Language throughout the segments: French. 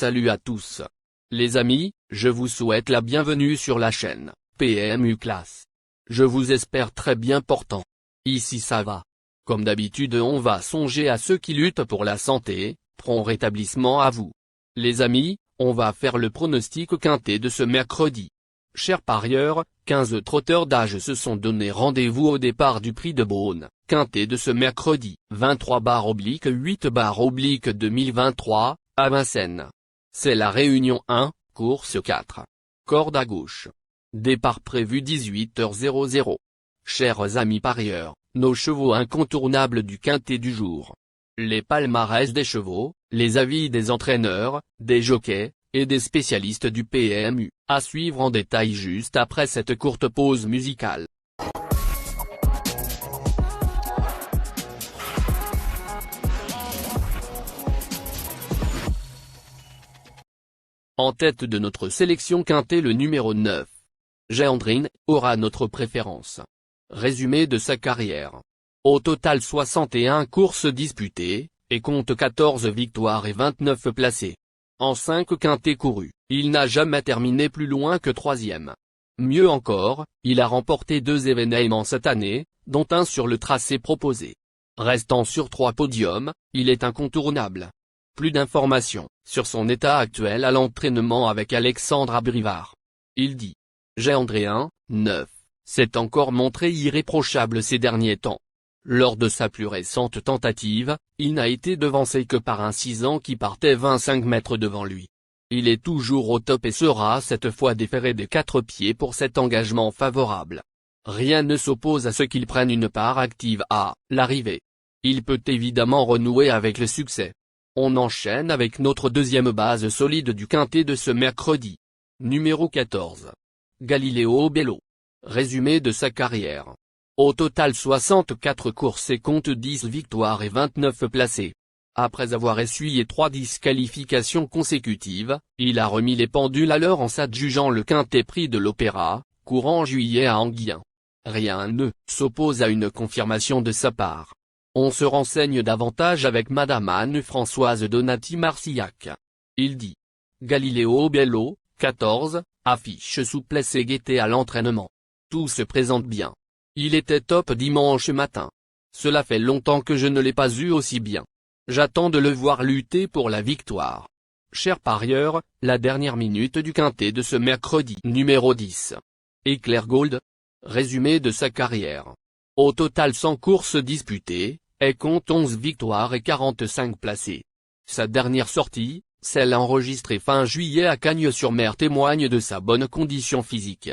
Salut à tous. Les amis, je vous souhaite la bienvenue sur la chaîne PMU Classe. Je vous espère très bien portant. Ici ça va. Comme d'habitude on va songer à ceux qui luttent pour la santé, prompt rétablissement à vous. Les amis, on va faire le pronostic quintet de ce mercredi. Chers parieurs, 15 trotteurs d'âge se sont donné rendez-vous au départ du Prix de Beaune, quintet de ce mercredi 23/8/2023, à Vincennes. C'est la réunion 1, course 4. Corde à gauche. Départ prévu 18h00. Chers amis parieurs, nos chevaux incontournables du quintet du jour. Les palmarès des chevaux, les avis des entraîneurs, des jockeys, et des spécialistes du PMU, à suivre en détail juste après cette courte pause musicale. En tête de notre sélection quintet le numéro 9. Géandrine, aura notre préférence. Résumé de sa carrière. Au total 61 courses disputées, et compte 14 victoires et 29 placés. En 5 quintets courus, il n'a jamais terminé plus loin que 3e. Mieux encore, il a remporté 2 événements cette année, dont un sur le tracé proposé. Restant sur 3 podiums, il est incontournable. Plus d'informations sur son état actuel à l'entraînement avec Alexandre Abrivard. Il dit: Géandrien, 9, s'est encore montré irréprochable ces derniers temps. Lors de sa plus récente tentative, il n'a été devancé que par un 6 ans qui partait 25 mètres devant lui. Il est toujours au top et sera cette fois déféré des 4 pieds pour cet engagement favorable. Rien ne s'oppose à ce qu'il prenne une part active à l'arrivée. Il peut évidemment renouer avec le succès. On enchaîne avec notre deuxième base solide du quintet de ce mercredi. Numéro 14. Galileo Bello. Résumé de sa carrière. Au total 64 courses et compte 10 victoires et 29 placés. Après avoir essuyé 3 disqualifications consécutives, il a remis les pendules à l'heure en s'adjugeant le quintet Prix de l'Opéra, courant juillet à Anguien. Rien ne s'oppose à une confirmation de sa part. On se renseigne davantage avec Madame Anne-Françoise Donati-Marcillac. Il dit: Galileo Bello, 14, affiche souplesse et gaieté à l'entraînement. Tout se présente bien. Il était top dimanche matin. Cela fait longtemps que je ne l'ai pas eu aussi bien. J'attends de le voir lutter pour la victoire. Chers parieurs, la dernière minute du quintet de ce mercredi numéro 10. Éclair Gold. Résumé de sa carrière. Au total 100 courses disputées, et compte 11 victoires et 45 placés. Sa dernière sortie, celle enregistrée fin juillet à Cagnes-sur-Mer, témoigne de sa bonne condition physique.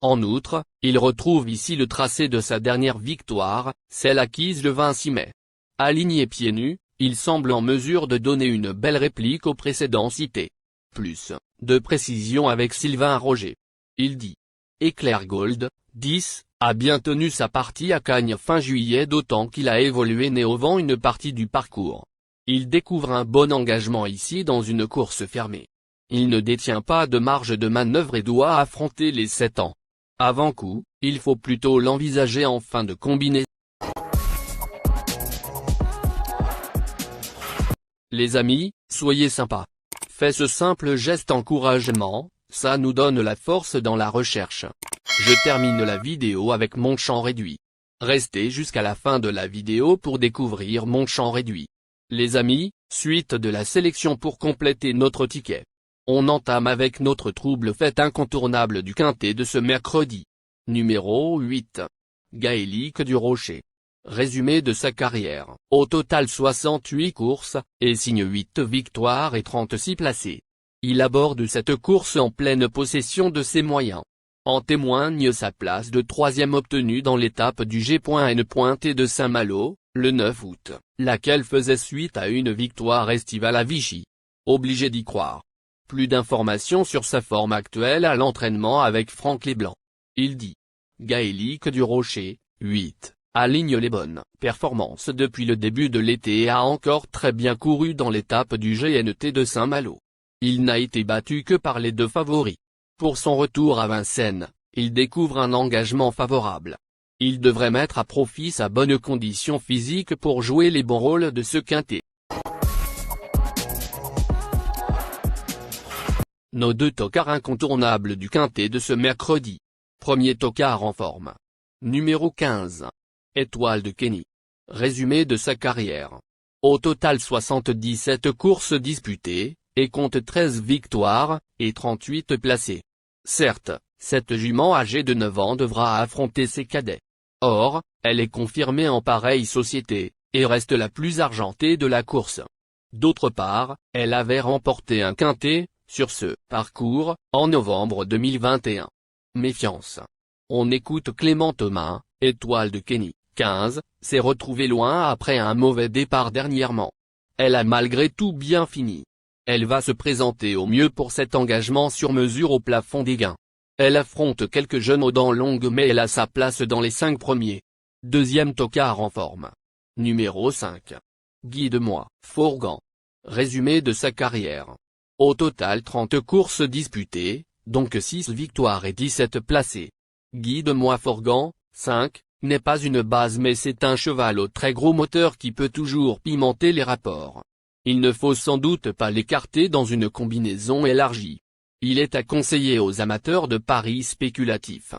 En outre, il retrouve ici le tracé de sa dernière victoire, celle acquise le 26 mai. Aligné pieds nus, il semble en mesure de donner une belle réplique au précédent cité. Plus de précision avec Sylvain Roger. Il dit: Éclair Gold, 10, a bien tenu sa partie à Cagnes fin juillet, d'autant qu'il a évolué néovant une partie du parcours. Il découvre un bon engagement ici dans une course fermée. Il ne détient pas de marge de manœuvre et doit affronter les 7 ans. Avant coup, il faut plutôt l'envisager en fin de combinaison. Les amis, soyez sympas. Faites ce simple geste encouragement, ça nous donne la force dans la recherche. Je termine la vidéo avec mon champ réduit. Restez jusqu'à la fin de la vidéo pour découvrir mon champ réduit. Les amis, suite de la sélection pour compléter notre ticket. On entame avec notre trouble fête incontournable du quintet de ce mercredi. Numéro 8. Gaélique du Rocher. Résumé de sa carrière. Au total 68 courses, et signe 8 victoires et 36 placés. Il aborde cette course en pleine possession de ses moyens. En témoigne sa place de 3e obtenue dans l'étape du G.N. de Saint-Malo, le 9 août, laquelle faisait suite à une victoire estivale à Vichy. Obligé d'y croire. Plus d'informations sur sa forme actuelle à l'entraînement avec Franck Leblanc. Il dit: Gaélique du Rocher, 8, aligne les bonnes performances depuis le début de l'été et a encore très bien couru dans l'étape du GNT de Saint-Malo. Il n'a été battu que par les 2 favoris. Pour son retour à Vincennes, il découvre un engagement favorable. Il devrait mettre à profit sa bonne condition physique pour jouer les bons rôles de ce quintet. Nos deux tocards incontournables du quintet de ce mercredi. Premier tocard en forme. Numéro 15. Étoile de Kenny. Résumé de sa carrière. Au total 77 courses disputées, et compte 13 victoires, et 38 placés. Certes, cette jument âgée de 9 ans devra affronter ses cadets. Or, elle est confirmée en pareille société, et reste la plus argentée de la course. D'autre part, elle avait remporté un quintet, sur ce parcours, en novembre 2021. Méfiance. On écoute Clément Thomas, Étoile de Kenny, 15, s'est retrouvée loin après un mauvais départ dernièrement. Elle a malgré tout bien fini. Elle va se présenter au mieux pour cet engagement sur mesure au plafond des gains. Elle affronte quelques jeunes aux dents longues mais elle a sa place dans les 5 premiers. Deuxième tocard en forme. Numéro 5. Guide-moi, Fourgan. Résumé de sa carrière. Au total 30 courses disputées, donc 6 victoires et 17 placés. Guide-moi Fourgan, 5, n'est pas une base mais c'est un cheval au très gros moteur qui peut toujours pimenter les rapports. Il ne faut sans doute pas l'écarter dans une combinaison élargie. Il est à conseiller aux amateurs de paris spéculatifs.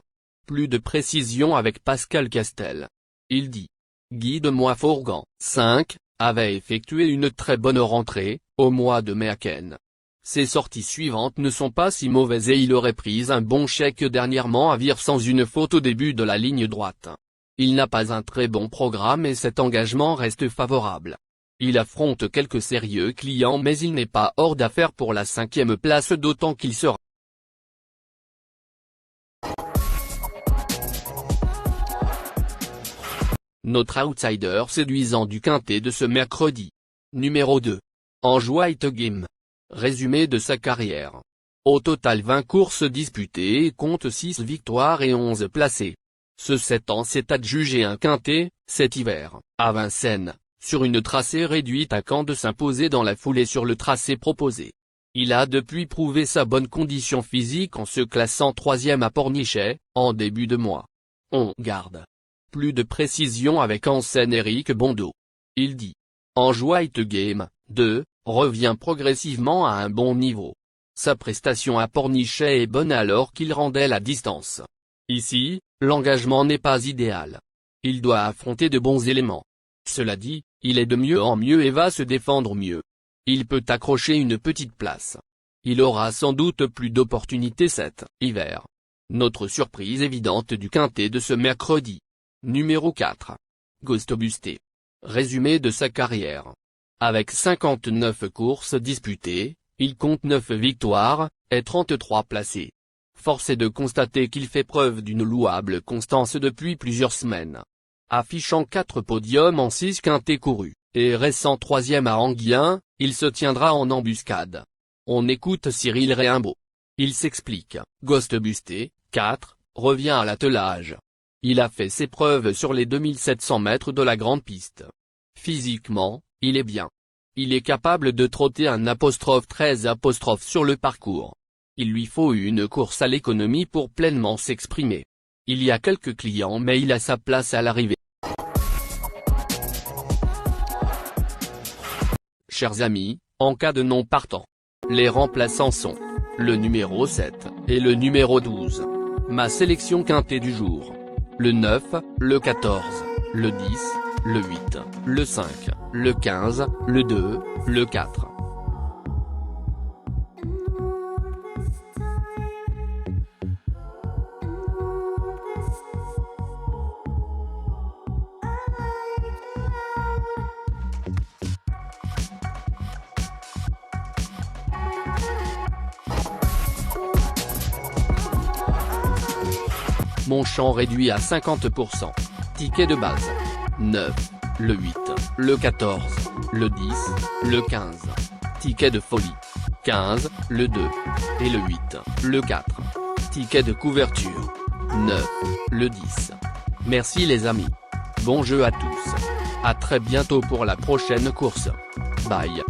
Plus de précision avec Pascal Castel. Il dit. Guide-moi Fourgan, 5, avait effectué une très bonne rentrée, au mois de mai à Cannes. Ses sorties suivantes ne sont pas si mauvaises et il aurait pris un bon chèque dernièrement à Vire sans une faute au début de la ligne droite. Il n'a pas un très bon programme et cet engagement reste favorable. Il affronte quelques sérieux clients mais il n'est pas hors d'affaire pour la 5e place d'autant qu'il sera. Notre outsider séduisant du quintet de ce mercredi. Numéro 2. Ange White Game. Résumé de sa carrière. Au total 20 courses disputées et compte 6 victoires et 11 placés. Ce 7 ans s'est adjugé un quintet, cet hiver, à Vincennes, sur une tracée réduite à Caen de s'imposer dans la foulée sur le tracé proposé. Il a depuis prouvé sa bonne condition physique en se classant 3e à Pornichet, en début de mois. On garde. Plus de précision avec en scène Éric Bondeau. Il dit. Ange White Game, 2, revient progressivement à un bon niveau. Sa prestation à Pornichet est bonne alors qu'il rendait la distance. Ici, l'engagement n'est pas idéal. Il doit affronter de bons éléments. Cela dit, il est de mieux en mieux et va se défendre mieux. Il peut accrocher une petite place. Il aura sans doute plus d'opportunités cet hiver. Notre surprise évidente du quintet de ce mercredi. Numéro 4. Ghost Busté. Résumé de sa carrière. Avec 59 courses disputées, il compte 9 victoires, et 33 placés. Force est de constater qu'il fait preuve d'une louable constance depuis plusieurs semaines. Affichant 4 podiums en 6 quintets courus, et restant 3e à Anguien, il se tiendra en embuscade. On écoute Cyril Réimbaud. Il s'explique. Ghost Busté, 4, revient à l'attelage. Il a fait ses preuves sur les 2700 mètres de la grande piste. Physiquement, il est bien. Il est capable de trotter un '13' sur le parcours. Il lui faut une course à l'économie pour pleinement s'exprimer. Il y a quelques clients mais il a sa place à l'arrivée. Chers amis, en cas de non partant, les remplaçants sont le numéro 7 et le numéro 12. Ma sélection quintée du jour. Le 9, le 14, le 10, le 8, le 5, le 15, le 2, le 4. Mon champ réduit à 50%. Ticket de base. 9, le 8, le 14, le 10, le 15. Ticket de folie. 15, le 2, et le 8, le 4. Ticket de couverture. 9, le 10. Merci les amis. Bon jeu à tous. À très bientôt pour la prochaine course. Bye.